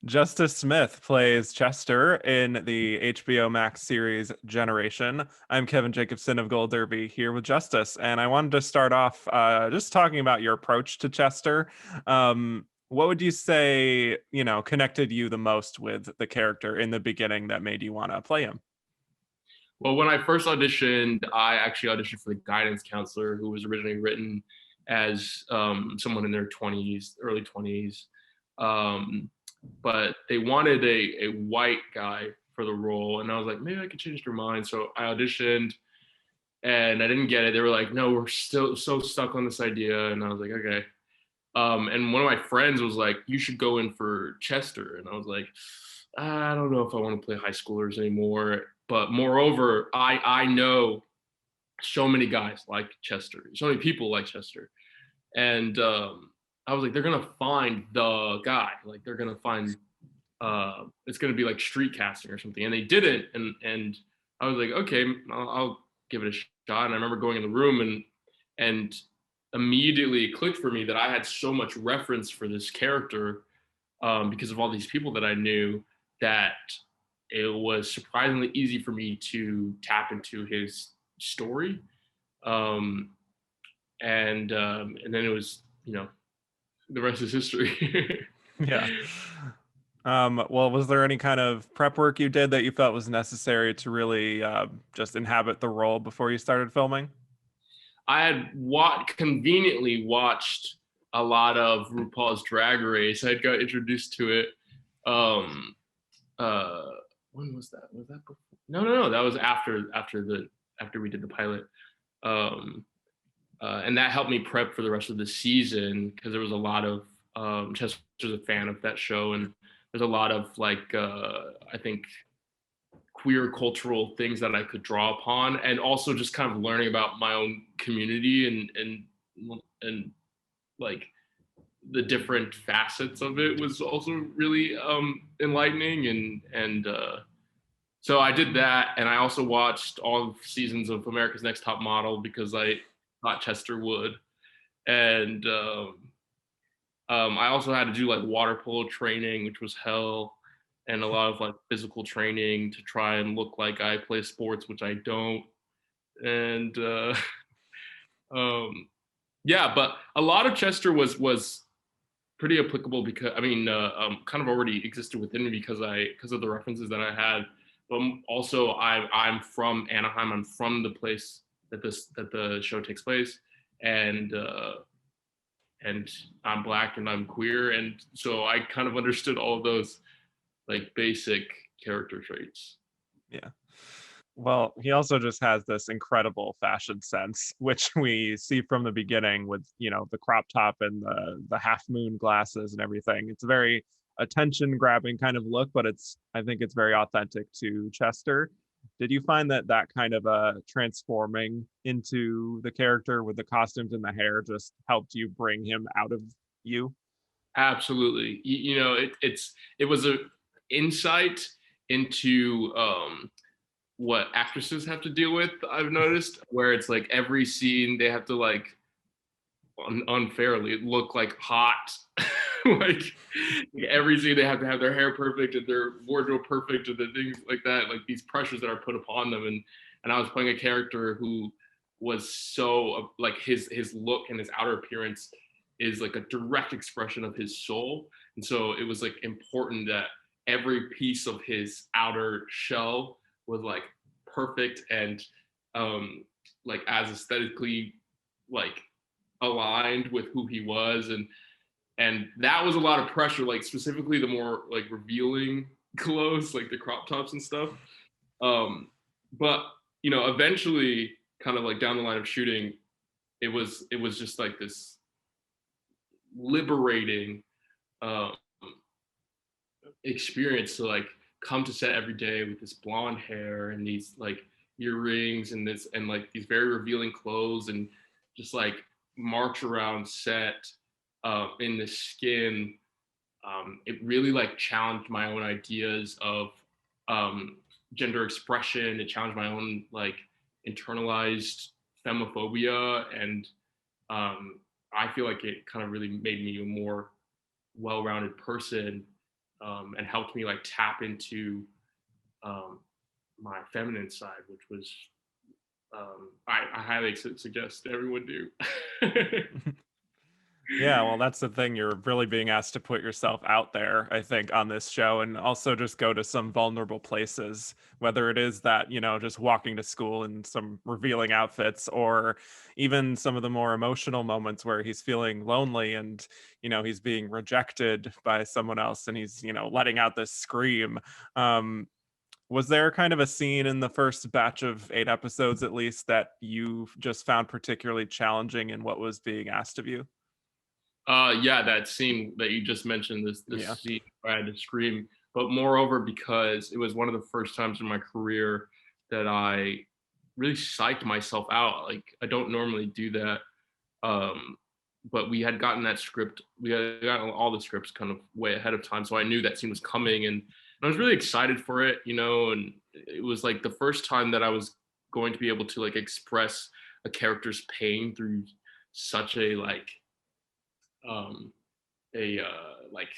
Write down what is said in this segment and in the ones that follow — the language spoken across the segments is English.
Justice Smith plays Chester in the HBO Max series Generation. I'm Kevin Jacobsen of Gold Derby here with Justice, and I wanted to start off just talking about your approach to Chester. What would you say, connected you the most with the character in the beginning that made you want to play him? Well, when I first auditioned, I actually auditioned for the guidance counselor, who was originally written as someone in their 20s, early 20s. Um, but they wanted a white guy for the role. And I was like, maybe I could change their mind. So I auditioned and I didn't get it. They were like, no, we're still so stuck on this idea. And I was like, okay. And one of my friends was like, you should go in for Chester. And I was like, I don't know if I want to play high schoolers anymore. But moreover, I know so many guys like Chester, so many people like Chester. And I was like, they're gonna find the guy. Like they're gonna find it's gonna be like street casting or something. And they didn't. And I was like, okay, I'll give it a shot. And I remember going in the room and immediately it clicked for me that I had so much reference for this character because of all these people that I knew, that it was surprisingly easy for me to tap into his story. Um, and then it was, the rest is history. Yeah. Well, was there any kind of prep work you did that you felt was necessary to really just inhabit the role before you started filming? I had conveniently watched a lot of RuPaul's Drag Race. I got introduced to it. Um, uh, when was that? Was that before? No. That was after we did the pilot. Um, and that helped me prep for the rest of the season because there was a lot of Chester's a fan of that show, and there's a lot of I think queer cultural things that I could draw upon, and also just kind of learning about my own community and like the different facets of it was also really enlightening, and so I did that, and I also watched all seasons of America's Next Top Model because I thought Chester would, and I also had to do like water polo training, which was hell, and a lot of like physical training to try and look like I play sports, which I don't, and um, yeah, but a lot of Chester was pretty applicable because I mean, kind of already existed within me because of the references that I had. But also, I'm from Anaheim. I'm from the place that the show takes place, and and I'm Black and I'm queer, and so I kind of understood all of those like basic character traits. Yeah. Well, he also just has this incredible fashion sense, which we see from the beginning with, the crop top and the half moon glasses and everything. It's a very attention grabbing kind of look, but I think it's very authentic to Chester. Did you find that kind of transforming into the character with the costumes and the hair just helped you bring him out of you? Absolutely, it was a insight into what actresses have to deal with. I've noticed where it's like every scene they have to like unfairly look like hot. like every scene they have to have their hair perfect and their wardrobe perfect and the things like that, like these pressures that are put upon them. And I was playing a character who was so like his look and his outer appearance is like a direct expression of his soul. And so it was like important that every piece of his outer shell was like perfect and like as aesthetically like aligned with who he was. And that was a lot of pressure, like specifically the more like revealing clothes, like the crop tops and stuff. But eventually kind of like down the line of shooting, it was just like this liberating um, experience to like come to set every day with this blonde hair and these like earrings and this and like these very revealing clothes and just like march around set in the skin. It really like challenged my own ideas of gender expression. It challenged my own like internalized femophobia, and I feel like it kind of really made me a more well-rounded person and helped me like tap into my feminine side, which was I highly suggest everyone do. Yeah, well, that's the thing. You're really being asked to put yourself out there, I think, on this show, and also just go to some vulnerable places, whether it is that, just walking to school in some revealing outfits, or even some of the more emotional moments where he's feeling lonely and, he's being rejected by someone else and he's, letting out this scream. Um, was there kind of a scene in the first batch of 8 episodes, at least, that you just found particularly challenging in what was being asked of you? Yeah, that scene that you just mentioned, this Yeah. scene where I had to scream, but moreover because it was one of the first times in my career that I really psyched myself out. Like I don't normally do that. But we had gotten that script, we had gotten all the scripts kind of way ahead of time, so I knew that scene was coming, and I was really excited for it, and it was like the first time that I was going to be able to like express a character's pain through such a um like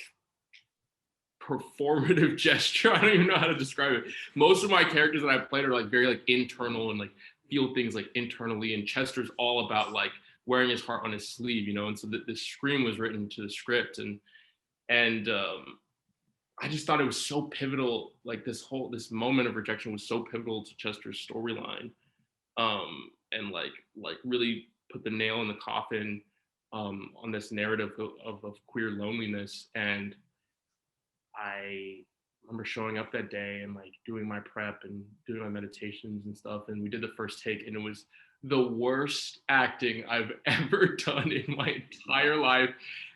performative gesture. I don't even know how to describe it. Most of my characters that I've played are like very like internal and like feel things like internally. And Chester's all about like wearing his heart on his sleeve, and so this scream was written to the script, and I just thought it was so pivotal. Like this moment of rejection was so pivotal to Chester's storyline, and like really put the nail in the coffin on this narrative of queer loneliness. And I remember showing up that day and like doing my prep and doing my meditations and stuff. And we did the first take, and it was the worst acting I've ever done in my entire life.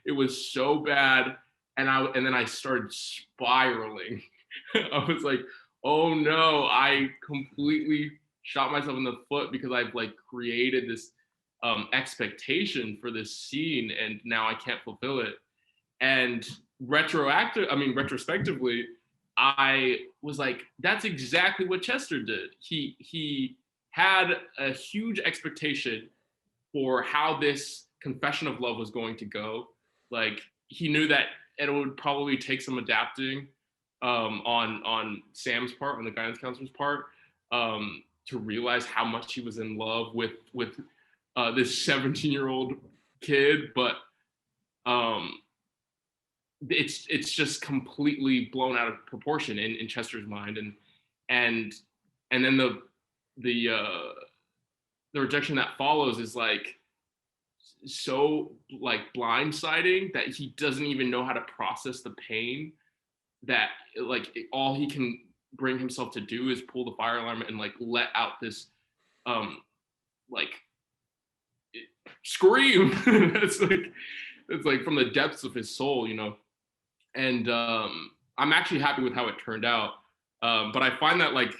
It was so bad. And then I started spiraling. I was like, oh no, I completely shot myself in the foot because I've like created this expectation for this scene, and now I can't fulfill it. And retrospectively, I was like, that's exactly what Chester did. He had a huge expectation for how this confession of love was going to go. Like he knew that it would probably take some adapting on Sam's part, on the guidance counselor's part, to realize how much he was in love with this 17-year-old kid, but um, it's just completely blown out of proportion in Chester's mind, and and then the uh, the rejection that follows is like so like blindsiding that he doesn't even know how to process the pain, that like all he can bring himself to do is pull the fire alarm and like let out this um like scream. It's like from the depths of his soul, and I'm actually happy with how it turned out. But I find that like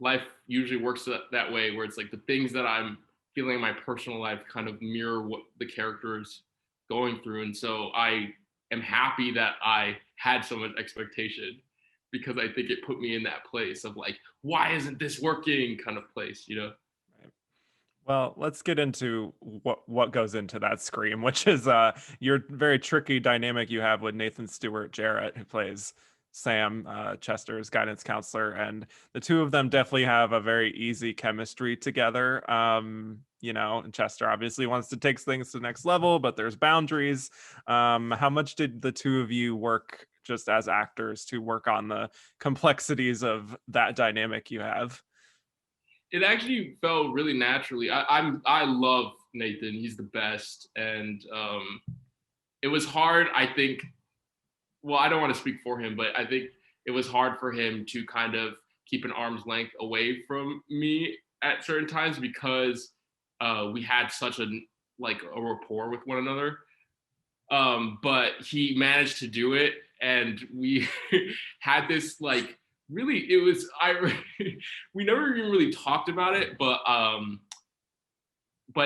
life usually works that way, where it's like the things that I'm feeling in my personal life kind of mirror what the character is going through. And so I am happy that I had so much expectation, because I think it put me in that place of like, why isn't this working kind of place. Well, let's get into what goes into that scream, which is your very tricky dynamic you have with Nathan Stewart Jarrett, who plays Sam, Chester's guidance counselor, and the two of them definitely have a very easy chemistry together. And Chester obviously wants to take things to the next level, but there's boundaries. How much did the two of you work just as actors to work on the complexities of that dynamic you have? It actually felt really naturally. I love Nathan. He's the best. And it was hard, I think. Well, I don't want to speak for him, but I think it was hard for him to kind of keep an arm's length away from me at certain times, because we had such a rapport with one another. But he managed to do it, and we had this like really, it was I we never even really talked about it, but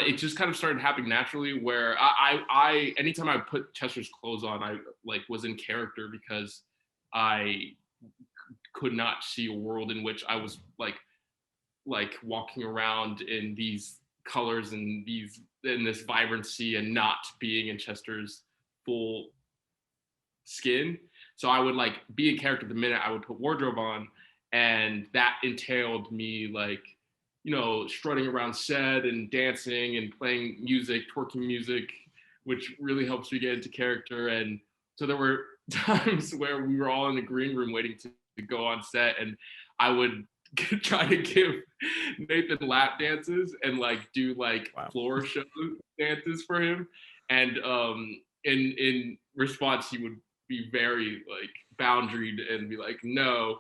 it just kind of started happening naturally, where I anytime I put Chester's clothes on, I like was in character, because I could not see a world in which I was like walking around in these colors and in this vibrancy and not being in Chester's full skin. So I would like be a character the minute I would put wardrobe on, and that entailed me like, you know, strutting around set and dancing and playing music, twerking music, which really helps me get into character. And so there were times where we were all in the green room waiting to go on set, and I would try to give Nathan lap dances and like do like Wow. floor show dances for him. And in response, he would be very like boundaried and be like, no.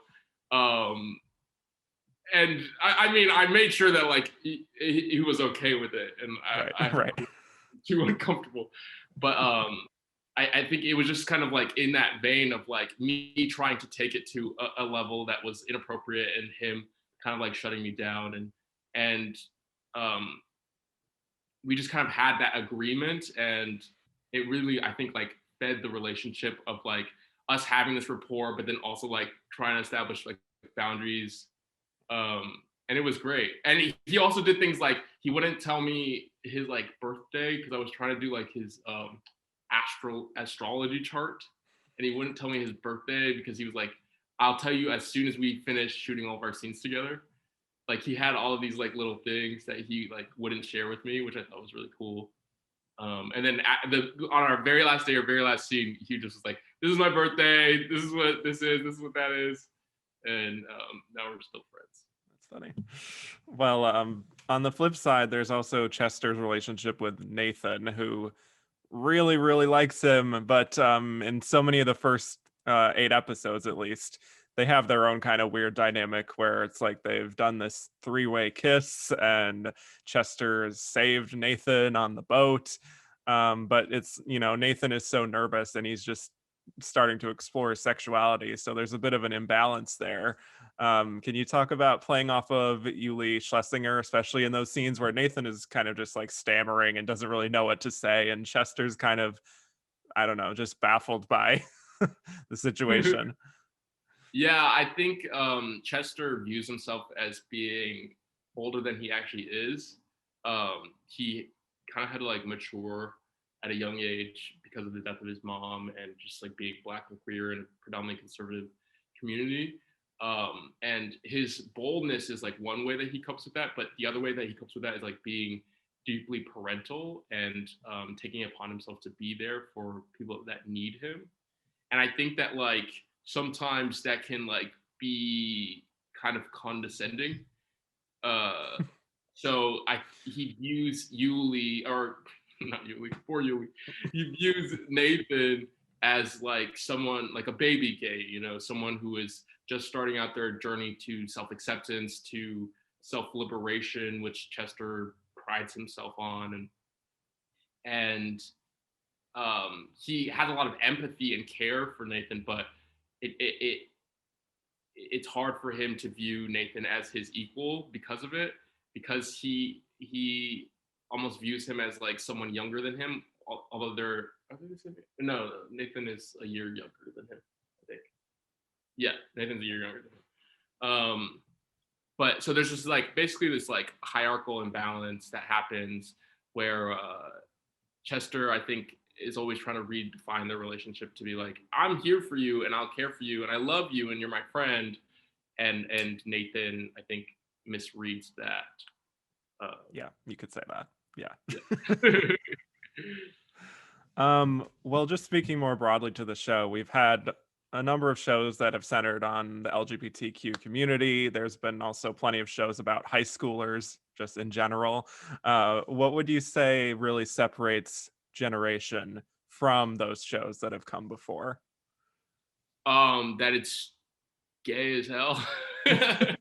Um, and I mean, I made sure that like he was okay with it, and Right. I hope Right. he wasn't too uncomfortable. But I think it was just kind of like in that vein of like me trying to take it to a level that was inappropriate, and him kind of like shutting me down, and um, we just kind of had that agreement, and it really, I think, like fed the relationship of like us having this rapport, but then also like trying to establish like boundaries. And it was great. And he also did things like he wouldn't tell me his like birthday because I was trying to do like his astrology chart, and he wouldn't tell me his birthday because he was like, I'll tell you as soon as we finish shooting all of our scenes together. Like he had all of these like little things that he like wouldn't share with me, which I thought was really cool. And then on our very last day or very last scene, he just was like, "This is my birthday. This is what this is. This is what that is." And now we're still friends. That's funny. Well, on the flip side, there's also Chester's relationship with Nathan, who really, really likes him, but in so many of the first 8 episodes, at least, they have their own kind of weird dynamic where it's like they've done this three-way kiss, and Chester has saved Nathan on the boat. But it's, Nathan is so nervous and he's just starting to explore his sexuality. So there's a bit of an imbalance there. Can you talk about playing off of Yuli Schlesinger, especially in those scenes where Nathan is kind of just like stammering and doesn't really know what to say, and Chester's kind of, I don't know, just baffled by the situation? Yeah, I think Chester views himself as being older than he actually is. He kind of had to like mature at a young age because of the death of his mom and just like being black and queer in a predominantly conservative community. And his boldness is like one way that he copes with that, but the other way that he copes with that is like being deeply parental and taking it upon himself to be there for people that need him. And I think that like sometimes that can like be kind of condescending. Uh, so he views Yuli, or not Yuli, poor Yuli. He views Nathan as like someone like a baby gay, you know, someone who is just starting out their journey to self-acceptance, to self-liberation, which Chester prides himself on, and he has a lot of empathy and care for Nathan, but it it's hard for him to view Nathan as his equal because of it, because he almost views him as like someone younger than him, although they're are they the same? No, Nathan is a year younger than him, I think. Yeah, Nathan's a year younger than him. But so there's just like basically this like hierarchical imbalance that happens where Chester, I think, is always trying to redefine their relationship to be like, I'm here for you and I'll care for you and I love you and you're my friend. And Nathan, I think, misreads that. Yeah, you could say that. Yeah. Yeah. Well, just speaking more broadly to the show, we've had a number of shows that have centered on the LGBTQ community. There's been also plenty of shows about high schoolers, just in general. What would you say really separates Generation from those shows that have come before? That it's gay as hell. that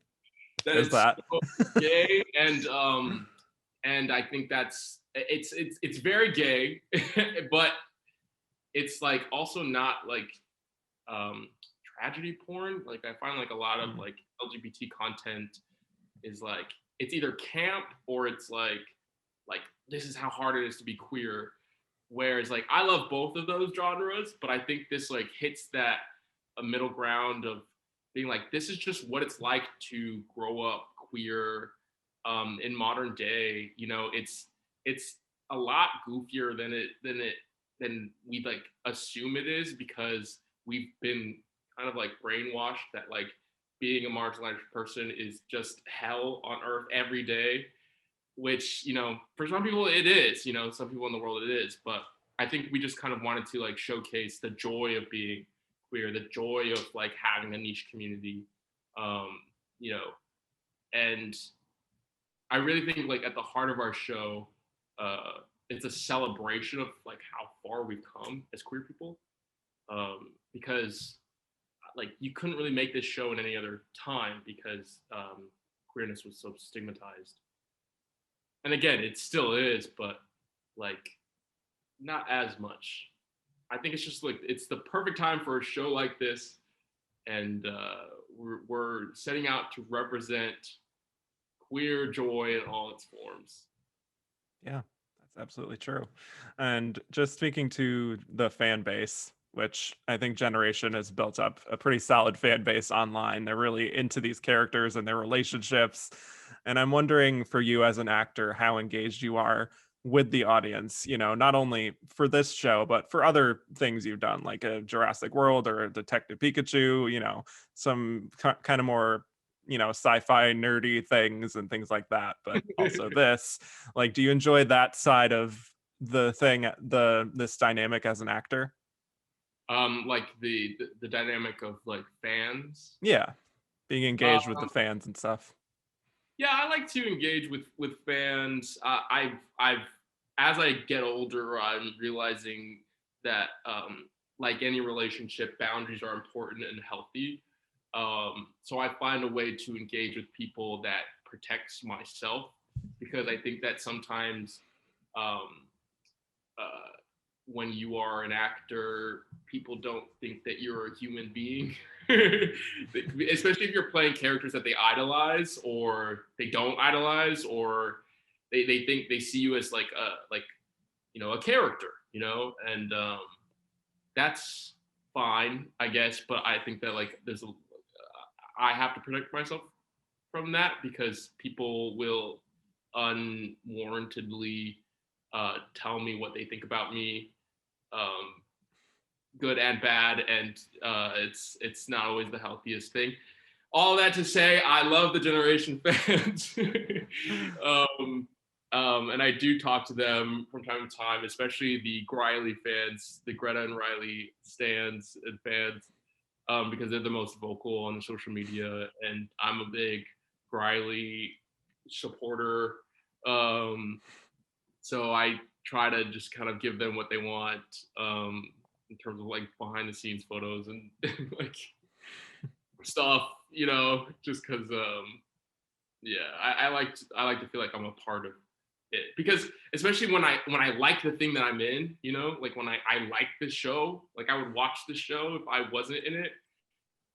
There's it's that. so gay, and I think it's very gay, but it's like also not like tragedy porn. Like I find like a lot of like LGBT content is like it's either camp or it's like this is how hard it is to be queer. Whereas like I love both of those genres, but I think this like hits that a middle ground of being like this is just what it's like to grow up queer in modern day. You know, it's a lot goofier than we like assume it is because we've been kind of like brainwashed that like being a marginalized person is just hell on earth every day, which, you know, for some people it is, you know, some people in the world it is, but I think we just kind of wanted to like showcase the joy of being queer, the joy of like having a niche community, you know, and I really think like at the heart of our show, it's a celebration of like how far we've come as queer people, because like you couldn't really make this show in any other time because queerness was so stigmatized. And again, it still is, but like not as much. I think it's just like it's the perfect time for a show like this, and we're setting out to represent queer joy in all its forms. Yeah, that's absolutely true. And just speaking to the fan base, which I think Generation has built up a pretty solid fan base online. They're really into these characters and their relationships. And I'm wondering for you as an actor, how engaged you are with the audience, you know, not only for this show, but for other things you've done, like a Jurassic World or a Detective Pikachu, you know, some kind of more, you know, sci-fi nerdy things and things like that. But also this, like, do you enjoy that side of the thing, this dynamic as an actor? Like the dynamic of like fans. Yeah, being engaged with the Um, fans and stuff. yeah, I like to engage with fans. I've as I get older, I'm realizing that like any relationship, boundaries are important and healthy. So I find a way to engage with people that protects myself, because I think that sometimes um, uh, when you are an actor, people don't think that you're a human being, especially if you're playing characters that they idolize or they don't idolize, or they think they see you as like you know, a character, you know, and that's fine, I guess. But I think that like I have to protect myself from that, because people will unwarrantedly tell me what they think about me, um, good and bad, and it's not always the healthiest thing. All that to say, I love the Generation fans, and I do talk to them from time to time, especially the Riley fans, the Greta and Riley stands and fans, because they're the most vocal on the social media, and I'm a big Riley supporter. Um, so I try to just kind of give them what they want, in terms of like behind the scenes photos and like stuff, you know, just because yeah, I like to feel like I'm a part of it, because especially when I like the thing that I'm in, you know, like when I like this show, like I would watch this show if I wasn't in it.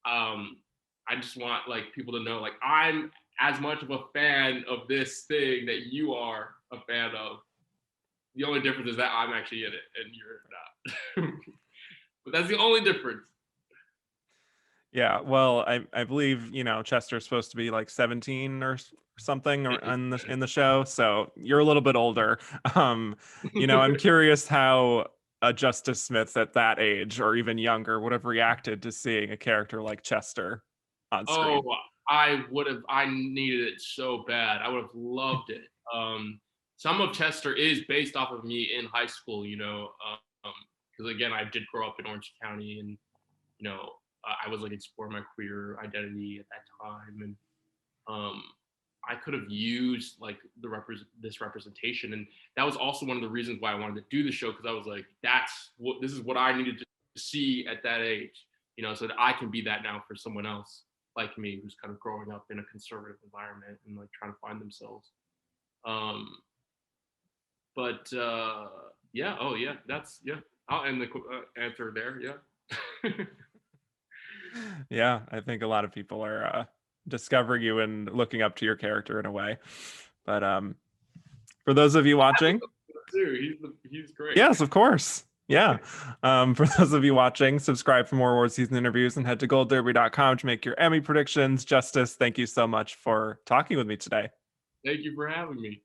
I just want like people to know like I'm as much of a fan of this thing that you are a fan of. The only difference is that I'm actually in it and you're not. But that's the only difference. Yeah, well, I believe, you know, Chester's supposed to be like 17 or something or in the show, so you're a little bit older. Um, you know, I'm curious how a Justice Smith at that age or even younger would have reacted to seeing a character like Chester on Oh, screen. I needed it so bad. I would have loved it. Some of Chester is based off of me in high school, you know, because again, I did grow up in Orange County, and you know, I was like exploring my queer identity at that time, and um, I could have used like this representation, and that was also one of the reasons why I wanted to do the show, because I was like, this is what I needed to see at that age, you know, so that I can be that now for someone else like me who's kind of growing up in a conservative environment and like trying to find themselves. Um, but yeah, oh yeah, that's yeah. I'll end the answer there. Yeah. Yeah, I think a lot of people are discovering you and looking up to your character in a way. But for those of you watching, Dude, he's great. yes, of course. Yeah. For those of you watching, subscribe for more award season interviews and head to goldderby.com to make your Emmy predictions. Justice, thank you so much for talking with me today. Thank you for having me.